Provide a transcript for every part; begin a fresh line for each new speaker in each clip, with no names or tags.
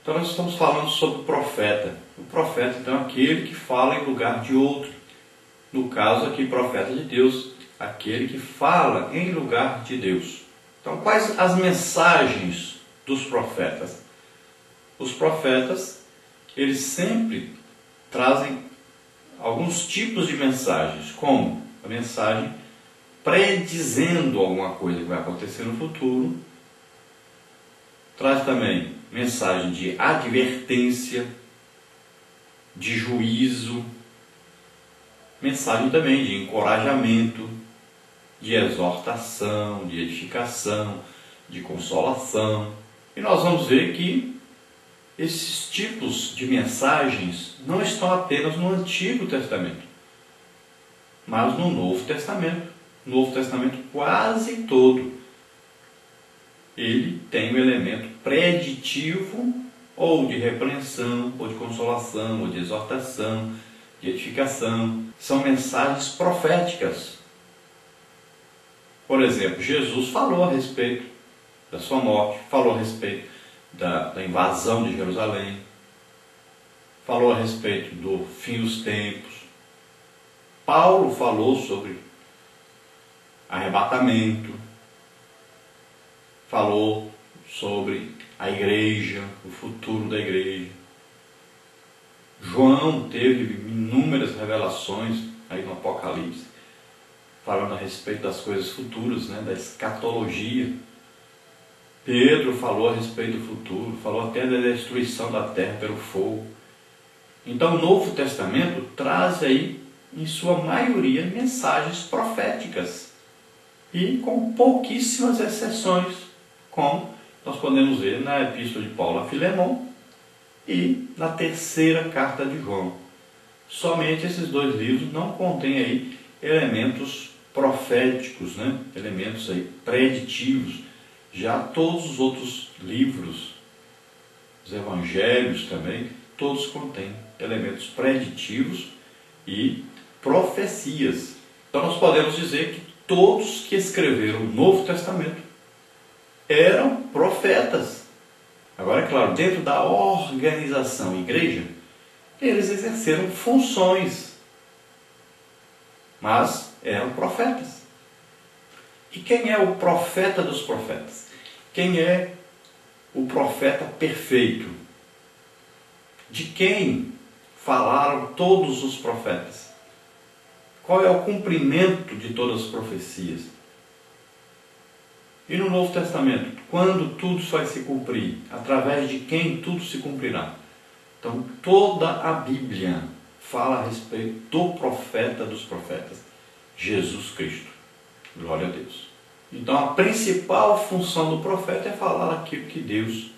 Então nós estamos falando sobre o profeta. O profeta, então, é aquele que fala em lugar de outro. No caso aqui, profeta de Deus, aquele que fala em lugar de Deus. Então, quais as mensagens dos profetas? Os profetas, eles sempre trazem alguns tipos de mensagens, como a mensagem predizendo alguma coisa que vai acontecer no futuro. Traz também mensagem de advertência, de juízo, mensagem também de encorajamento, de exortação, de edificação, de consolação. E nós vamos ver que esses tipos de mensagens não estão apenas no Antigo Testamento, mas no Novo Testamento. O Novo Testamento quase todo, ele tem um elemento preditivo, ou de repreensão, ou de consolação, ou de exortação, de edificação. São mensagens proféticas. Por exemplo, Jesus falou a respeito da sua morte, falou a respeito da invasão de Jerusalém, falou a respeito do fim dos tempos. Paulo falou sobre arrebatamento, falou sobre a igreja, o futuro da igreja. João teve inúmeras revelações aí no Apocalipse, falando a respeito das coisas futuras, da escatologia. Pedro falou a respeito do futuro, falou até da destruição da terra pelo fogo. Então o Novo Testamento traz aí, em sua maioria, mensagens proféticas, e com pouquíssimas exceções, como nós podemos ver na Epístola de Paulo a Filemon e na terceira carta de João. Somente esses dois livros não contêm aí elementos proféticos, elementos aí preditivos. Já todos os outros livros, os evangelhos também, todos contêm elementos preditivos e profecias. Então nós podemos dizer que todos que escreveram o Novo Testamento eram profetas. Agora, é claro, dentro da organização igreja, eles exerceram funções, mas eram profetas. E quem é o profeta dos profetas? Quem é o profeta perfeito? De quem falaram todos os profetas? Qual é o cumprimento de todas as profecias? E no Novo Testamento, quando tudo vai se cumprir? Através de quem tudo se cumprirá? Então, toda a Bíblia fala a respeito do profeta dos profetas, Jesus Cristo. Glória a Deus. Então, a principal função do profeta é falar aquilo que Deus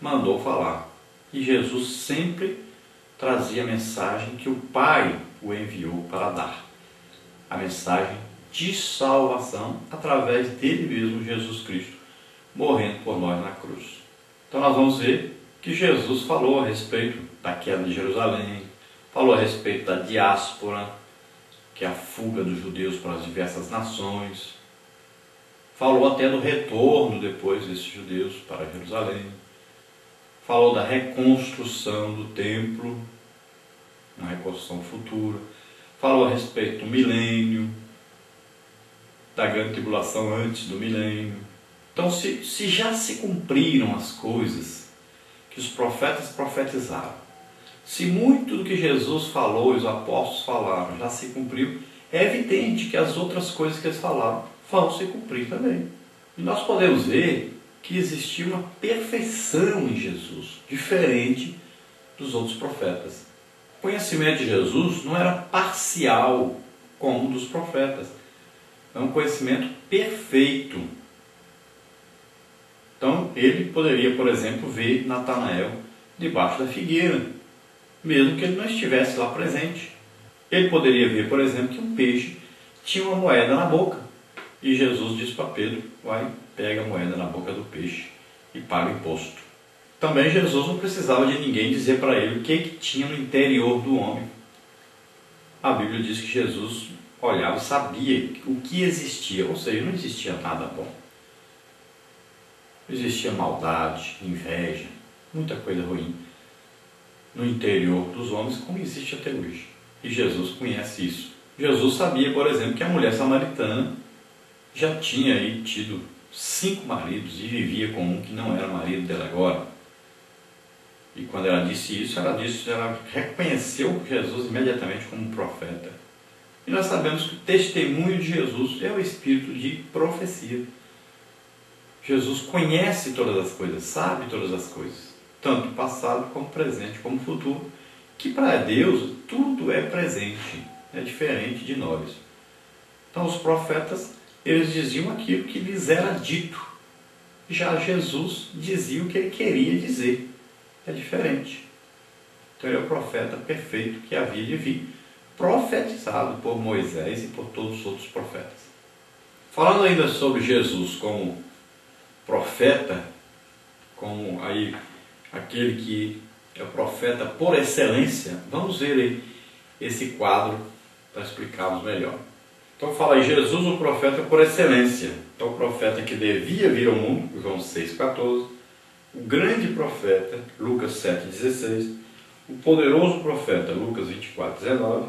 mandou falar. E Jesus sempre trazia a mensagem que o Pai o enviou para dar. A mensagem de salvação através dele mesmo, Jesus Cristo, morrendo por nós na cruz. Então nós vamos ver que Jesus falou a respeito da queda de Jerusalém, falou a respeito da diáspora, que é a fuga dos judeus para as diversas nações, falou até do retorno depois desses judeus para Jerusalém, falou da reconstrução do templo, uma reconstrução futura, falou a respeito do milênio, da grande tribulação antes do milênio. Então, se já se cumpriram as coisas que os profetas profetizaram, se muito do que Jesus falou e os apóstolos falaram já se cumpriu, é evidente que as outras coisas que eles falaram vão se cumprir também. E nós podemos ver que existia uma perfeição em Jesus, diferente dos outros profetas. O conhecimento de Jesus não era parcial como o dos profetas. É um conhecimento perfeito. Então, ele poderia, por exemplo, ver Natanael debaixo da figueira, mesmo que ele não estivesse lá presente. Ele poderia ver, por exemplo, que um peixe tinha uma moeda na boca. E Jesus disse para Pedro: vai, pega a moeda na boca do peixe e paga o imposto. Também Jesus não precisava de ninguém dizer para ele o que tinha no interior do homem. A Bíblia diz que Jesus olhava e sabia o que existia, ou seja, não existia nada bom. Existia maldade, inveja, muita coisa ruim no interior dos homens, como existe até hoje. E Jesus conhece isso. Jesus sabia, por exemplo, que a mulher samaritana já tinha aí tido 5 maridos e vivia com um que não era marido dela agora. E quando ela disse isso, ela reconheceu Jesus imediatamente como profeta. E nós sabemos que o testemunho de Jesus é o espírito de profecia. Jesus conhece todas as coisas, sabe todas as coisas, tanto passado como presente como futuro, que para Deus tudo é presente, é diferente de nós. Então os profetas, eles diziam aquilo que lhes era dito. Já Jesus dizia o que ele queria dizer. É diferente. Então ele é o profeta perfeito que havia de vir, profetizado por Moisés e por todos os outros profetas. Falando ainda sobre Jesus como profeta, como aí aquele que é o profeta por excelência, vamos ver aí esse quadro para explicarmos melhor. Então fala aí, Jesus o profeta por excelência. Então o profeta que devia vir ao mundo, João 6,14, o grande profeta, Lucas 7,16, o poderoso profeta, Lucas 24,19,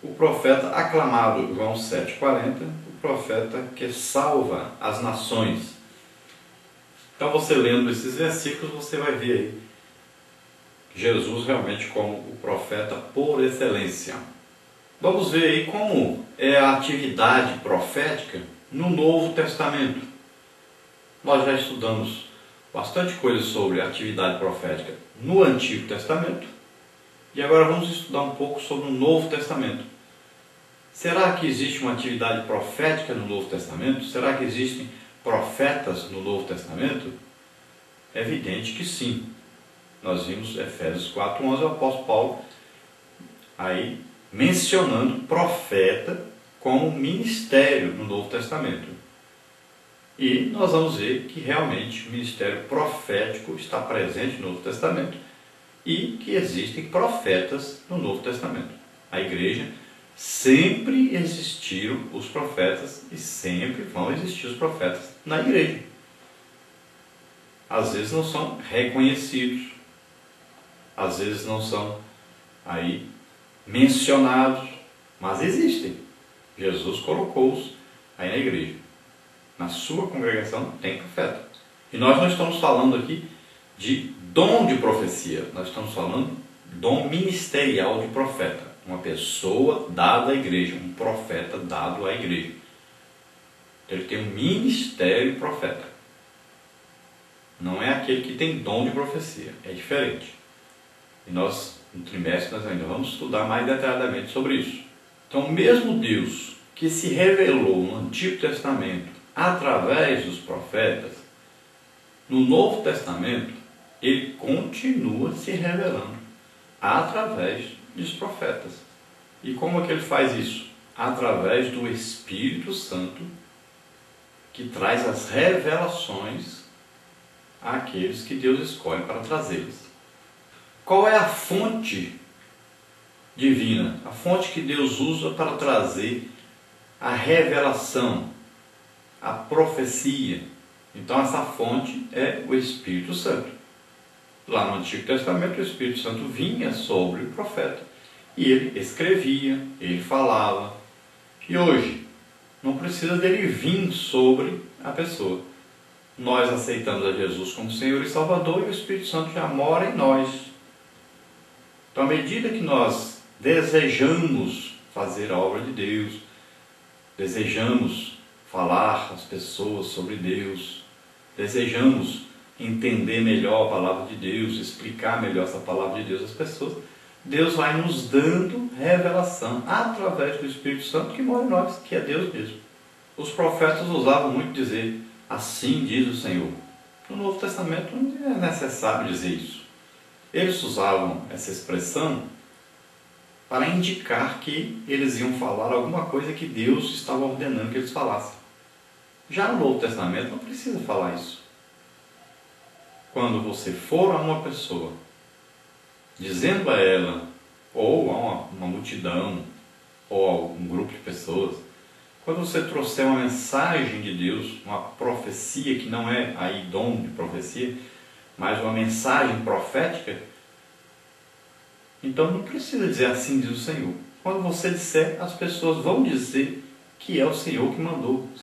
o profeta aclamado, João 7,40, o profeta que salva as nações. Então você lendo esses versículos, você vai ver aí Jesus realmente como o profeta por excelência. Vamos ver aí como é a atividade profética no Novo Testamento. Nós já estudamos bastante coisa sobre a atividade profética no Antigo Testamento e agora vamos estudar um pouco sobre o Novo Testamento. Será que existe uma atividade profética no Novo Testamento? Será que existem profetas no Novo Testamento? É evidente que sim. Nós vimos Efésios 4:11, o apóstolo Paulo aí mencionando profeta como ministério no Novo Testamento. E nós vamos ver que realmente o ministério profético está presente no Novo Testamento e que existem profetas no Novo Testamento. A igreja sempre existiram os profetas e sempre vão existir os profetas na igreja. Às vezes não são reconhecidos, às vezes não são aí mencionados, mas existem. Jesus colocou-os aí na igreja. Na sua congregação tem profeta. E nós não estamos falando aqui de dom de profecia, nós estamos falando dom ministerial de profeta. Uma pessoa dada à igreja, um profeta dado à igreja. Ele tem um ministério profeta. Não é aquele que tem dom de profecia, é diferente. E nós, no trimestre, nós ainda vamos estudar mais detalhadamente sobre isso. Então, o mesmo Deus que se revelou no Antigo Testamento através dos profetas, no Novo Testamento, ele continua se revelando através dos profetas. E como é que ele faz isso? Através do Espírito Santo, que traz as revelações àqueles que Deus escolhe para trazê-las. Qual é a fonte divina? A fonte que Deus usa para trazer a revelação, a profecia. Então essa fonte é o Espírito Santo. Lá no Antigo Testamento o Espírito Santo vinha sobre o profeta e ele escrevia, ele falava. E hoje não precisa dele vir sobre a pessoa. Nós aceitamos a Jesus como Senhor e Salvador e o Espírito Santo já mora em nós. Então à medida que nós desejamos fazer a obra de Deus, desejamos falar às pessoas sobre Deus, desejamos entender melhor a palavra de Deus, explicar melhor essa palavra de Deus às pessoas, Deus vai nos dando revelação através do Espírito Santo que mora em nós, que é Deus mesmo. Os profetas usavam muito dizer, assim diz o Senhor. No Novo Testamento não é necessário dizer isso. Eles usavam essa expressão para indicar que eles iam falar alguma coisa que Deus estava ordenando que eles falassem. Já no Novo Testamento não precisa falar isso. Quando você for a uma pessoa, dizendo a ela, ou a uma multidão, ou a um grupo de pessoas, quando você trouxer uma mensagem de Deus, uma profecia que não é aí dom de profecia, mas uma mensagem profética, então não precisa dizer assim diz o Senhor. Quando você disser, as pessoas vão dizer que é o Senhor que mandou.